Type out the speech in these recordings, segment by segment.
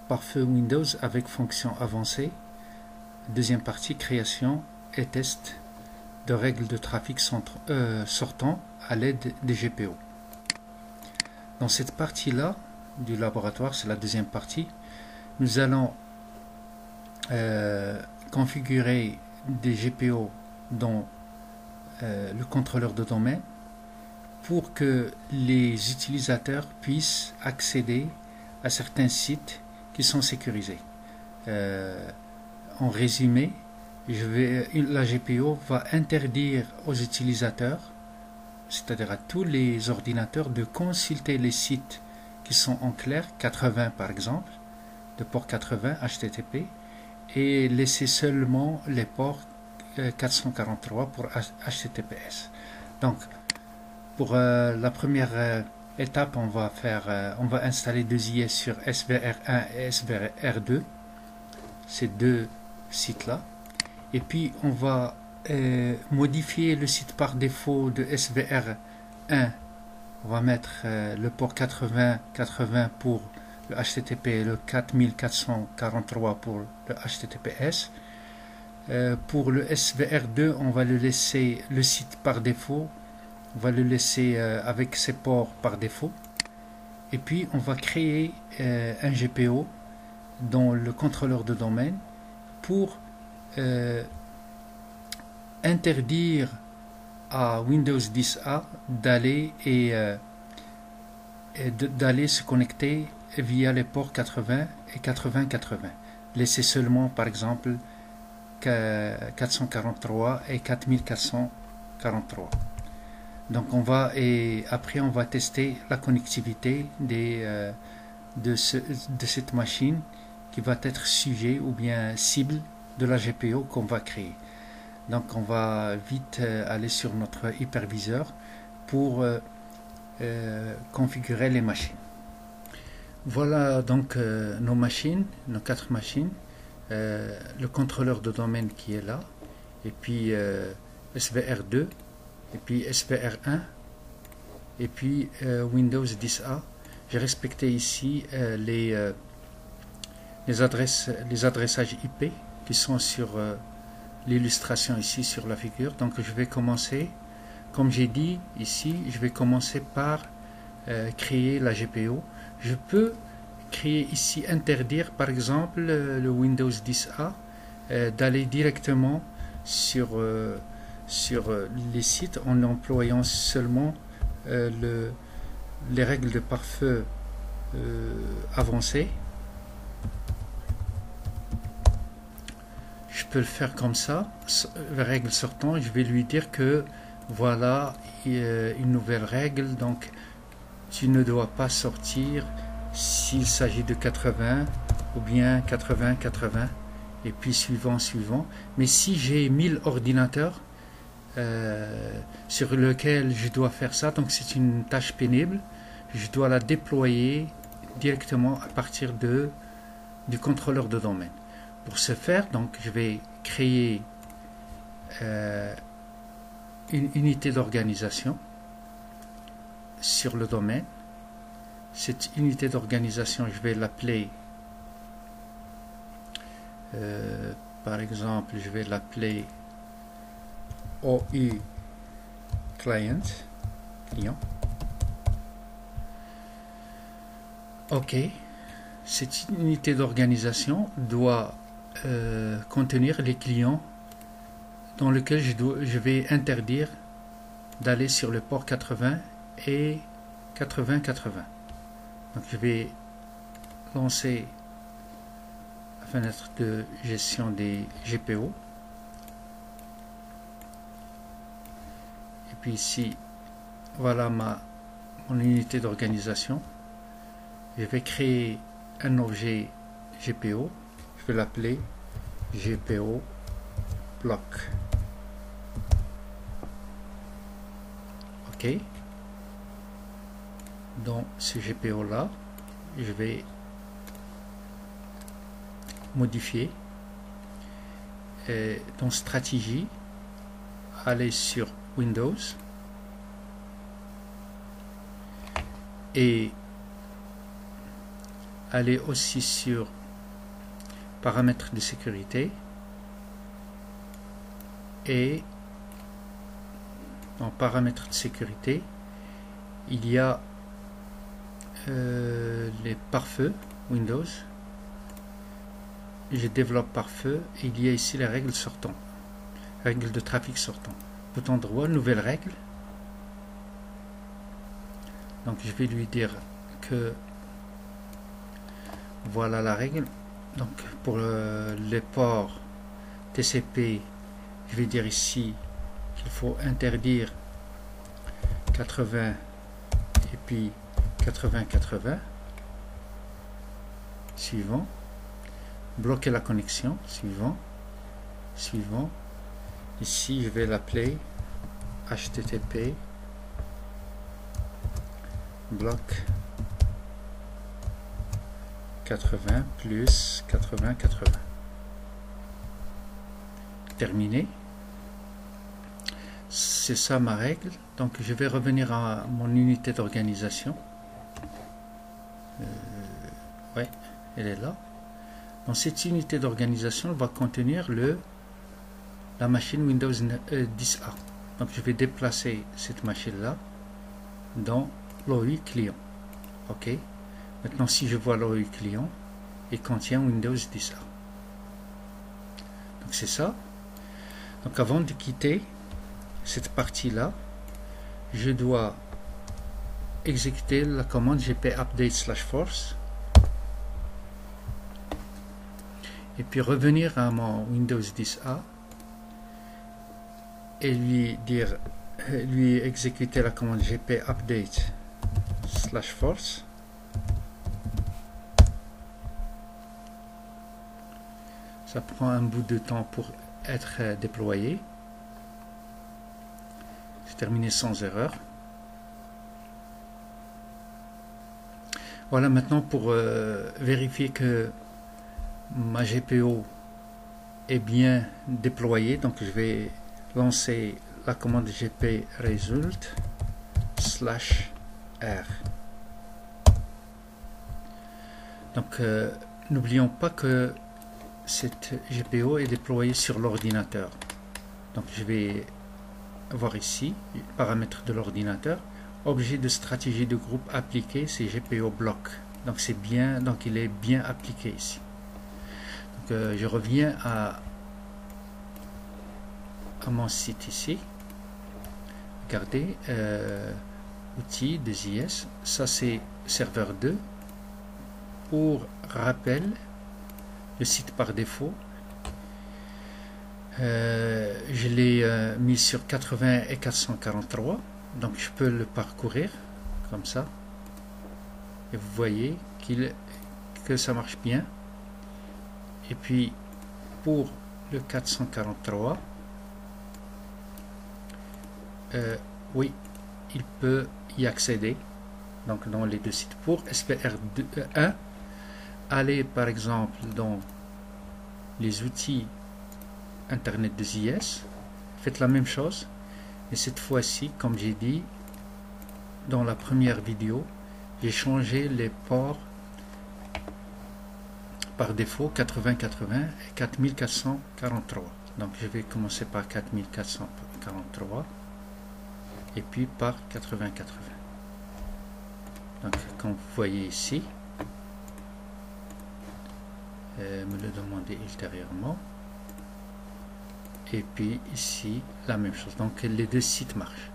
pare-feu Windows avec fonction avancée. Deuxième partie, création et test de règles de trafic sortant à l'aide des GPO. Dans cette partie-là du laboratoire, c'est la deuxième partie, nous allons configurer des GPO dans le contrôleur de domaine pour que les utilisateurs puissent accéder à certains sites qui sont sécurisés. En résumé, la GPO va interdire aux utilisateurs, c'est-à-dire à tous les ordinateurs, de consulter les sites qui sont en clair, 80 par exemple, de port 80 HTTP, et laisser seulement les ports 443 pour HTTPS. Donc, pour la première étape, on va installer deux IS sur SVR1 et SVR2, ces deux sites-là, et puis on va modifier le site par défaut de SVR1. On va mettre le port 80 pour le HTTP et le 4443 pour le HTTPS. Pour le SVR2, on va le laisser le site par défaut, on va le laisser avec ses ports par défaut, et puis on va créer un GPO dans le contrôleur de domaine pour interdire à Windows 10A d'aller se connecter via les ports 80 et 8080. Laisser seulement par exemple 443 et 4443. Donc après on va tester la connectivité de cette machine qui va être sujet ou bien cible de la GPO qu'on va créer. Donc on va vite aller sur notre hyperviseur pour configurer les machines. Voilà donc nos machines, nos 4 machines, le contrôleur de domaine qui est là, et puis SVR2, et puis SVR1, et puis Windows 10A. J'ai respecté ici les adressages IP qui sont sur l'illustration ici sur la figure. Donc je vais commencer, comme j'ai dit ici, je vais commencer par créer la GPO. Je peux créer ici, interdire par exemple le Windows 10A d'aller directement sur les sites en employant seulement les règles de pare-feu avancées. Je peux le faire comme ça, règle sortant, je vais lui dire que voilà une nouvelle règle, donc tu ne dois pas sortir s'il s'agit de 80 ou bien 80 et puis suivant. Mais si j'ai 1000 ordinateurs sur lesquels je dois faire ça, donc c'est une tâche pénible, je dois la déployer directement à partir du contrôleur de domaine. Pour ce faire, donc je vais créer une unité d'organisation sur le domaine. Cette unité d'organisation, je vais l'appeler par exemple, je vais l'appeler OU client. Ok, cette unité d'organisation doit contenir les clients dans lesquels je vais interdire d'aller sur le port 80 et 8080. Donc je vais lancer la fenêtre de gestion des GPO. Et puis ici, voilà mon unité d'organisation. Je vais créer un objet GPO. Je vais l'appeler GPO block. Ok. Dans ce GPO là, je vais modifier et dans stratégie, aller sur Windows et aller aussi sur paramètres de sécurité et dans paramètres de sécurité il y a les pare-feux Windows. Je développe pare-feu et il y a ici les règles sortant, règles de trafic sortant. Bouton droit, nouvelle règle. Donc je vais lui dire que voilà la règle. Donc pour les ports TCP, je vais dire ici qu'il faut interdire 80 et puis 80-80. Suivant. Bloquer la connexion. Suivant. Suivant. Ici je vais l'appeler HTTP bloc 80 plus 80-80. Terminé. C'est ça ma règle. Donc je vais revenir à mon unité d'organisation. Ouais, elle est là. Dans cette unité d'organisation, elle va contenir la machine Windows 10A. Donc je vais déplacer cette machine là dans l'OI client. Ok. Maintenant si je vois l'OI client, il contient Windows 10A. Donc c'est ça. Donc avant de quitter cette partie là, je dois exécuter la commande gp update/force et puis revenir à mon Windows 10A et lui exécuter la commande gp update/force. Ça prend un bout de temps pour être déployé. J'ai terminé sans erreur. Voilà, maintenant pour vérifier que ma GPO est bien déployée, donc je vais lancer la commande gp result/r. Donc n'oublions pas que cette GPO est déployée sur l'ordinateur. Donc je vais voir ici paramètres de l'ordinateur, objet de stratégie de groupe appliqué, c'est GPO bloc. Donc c'est bien, donc il est bien appliqué ici. Donc je reviens à mon site ici. Regardez, outils des IS, ça c'est serveur 2. Pour rappel, le site par défaut, je l'ai mis sur 80 et 443, donc je peux le parcourir comme ça et vous voyez que ça marche bien. Et puis pour le 443, oui, il peut y accéder, donc dans les deux sites. Pour SPR1, allez par exemple dans les outils Internet des IS, faites la même chose, et cette fois-ci, comme j'ai dit dans la première vidéo, j'ai changé les ports par défaut 80-80 et 4443. Donc je vais commencer par 4443 et puis par 80-80. Donc comme vous voyez ici, me le demander ultérieurement. Et puis ici la même chose, donc les deux sites marchent.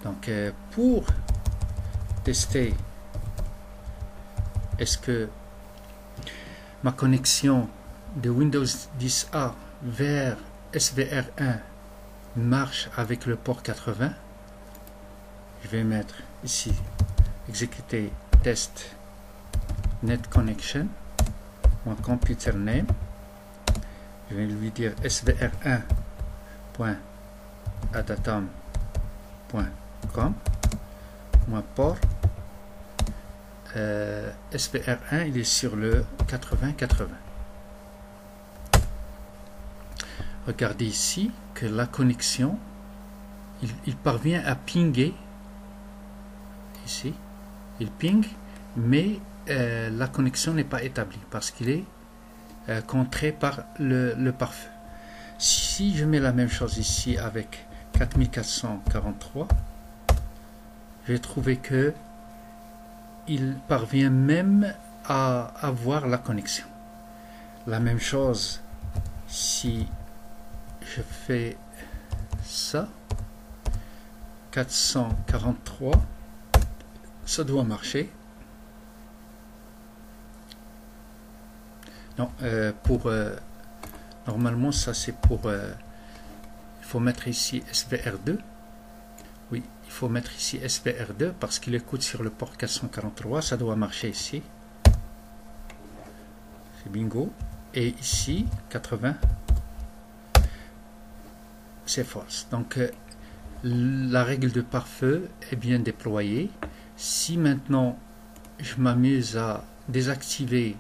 Donc pour tester est-ce que ma connexion de Windows 10A vers SVR1 marche avec le port 80, je vais mettre ici exécuter test net connection, mon computer name. Je vais lui dire svr1.adatom.com. Mon port SVR1 il est sur le 80-80. Regardez ici que la connexion il parvient à pinguer ici, il ping, mais la connexion n'est pas établie parce qu'il est contré par le pare-feu. Si je mets la même chose ici avec 4443, j'ai trouvé que il parvient même à avoir la connexion. La même chose si je fais ça, 443, ça doit marcher. Non, normalement ça c'est pour il faut mettre ici SVR2. Oui, il faut mettre ici SVR2 parce qu'il écoute sur le port 443, ça doit marcher ici. C'est bingo. Et ici 80, c'est false. Donc la règle de pare-feu est bien déployée. Si maintenant je m'amuse à désactiver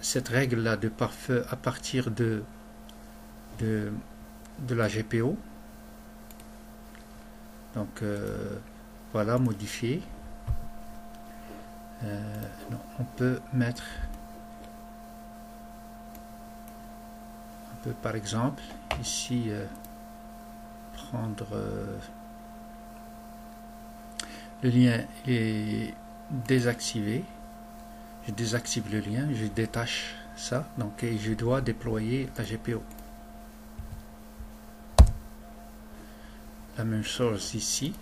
cette règle là de pare-feu à partir de la GPO, donc voilà, modifier, non, on peut mettre, on peut par exemple ici prendre le lien est désactivé. Je désactive le lien, je détache ça, donc et je dois déployer la GPO. La même chose ici,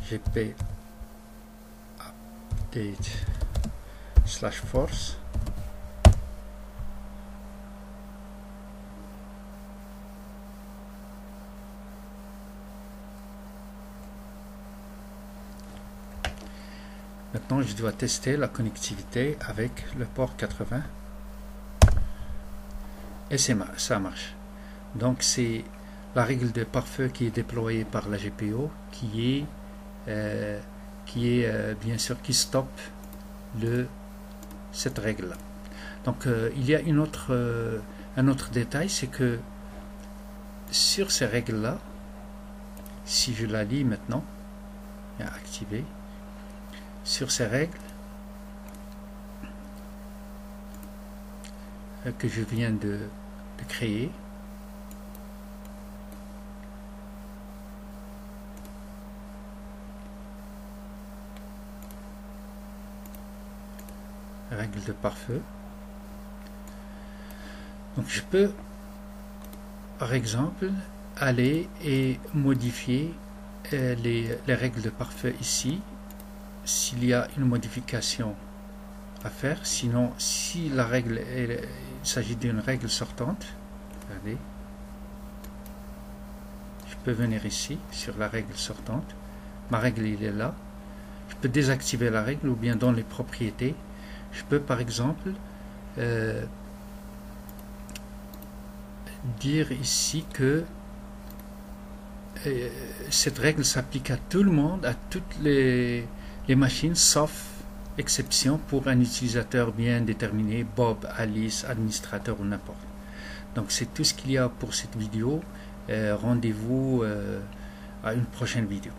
gp update /force. Maintenant, je dois tester la connectivité avec le port 80 et ça marche. Donc, c'est la règle de pare-feu qui est déployée par la GPO qui est bien sûr qui stoppe cette règle là. Donc, il y a un autre détail, c'est que sur ces règles là, si je la lis maintenant, activer. Sur ces règles que je viens de créer, règles de pare-feu, donc je peux par exemple aller et modifier les règles de pare-feu ici s'il y a une modification à faire. Sinon, si la règle il s'agit d'une règle sortante, regardez, je peux venir ici sur la règle sortante, ma règle il est là, je peux désactiver la règle, ou bien dans les propriétés je peux par exemple dire ici que cette règle s'applique à tout le monde, à toutes les machines, sauf exception pour un utilisateur bien déterminé, Bob, Alice, administrateur ou n'importe. Donc c'est tout ce qu'il y a pour cette vidéo. Rendez-vous à une prochaine vidéo.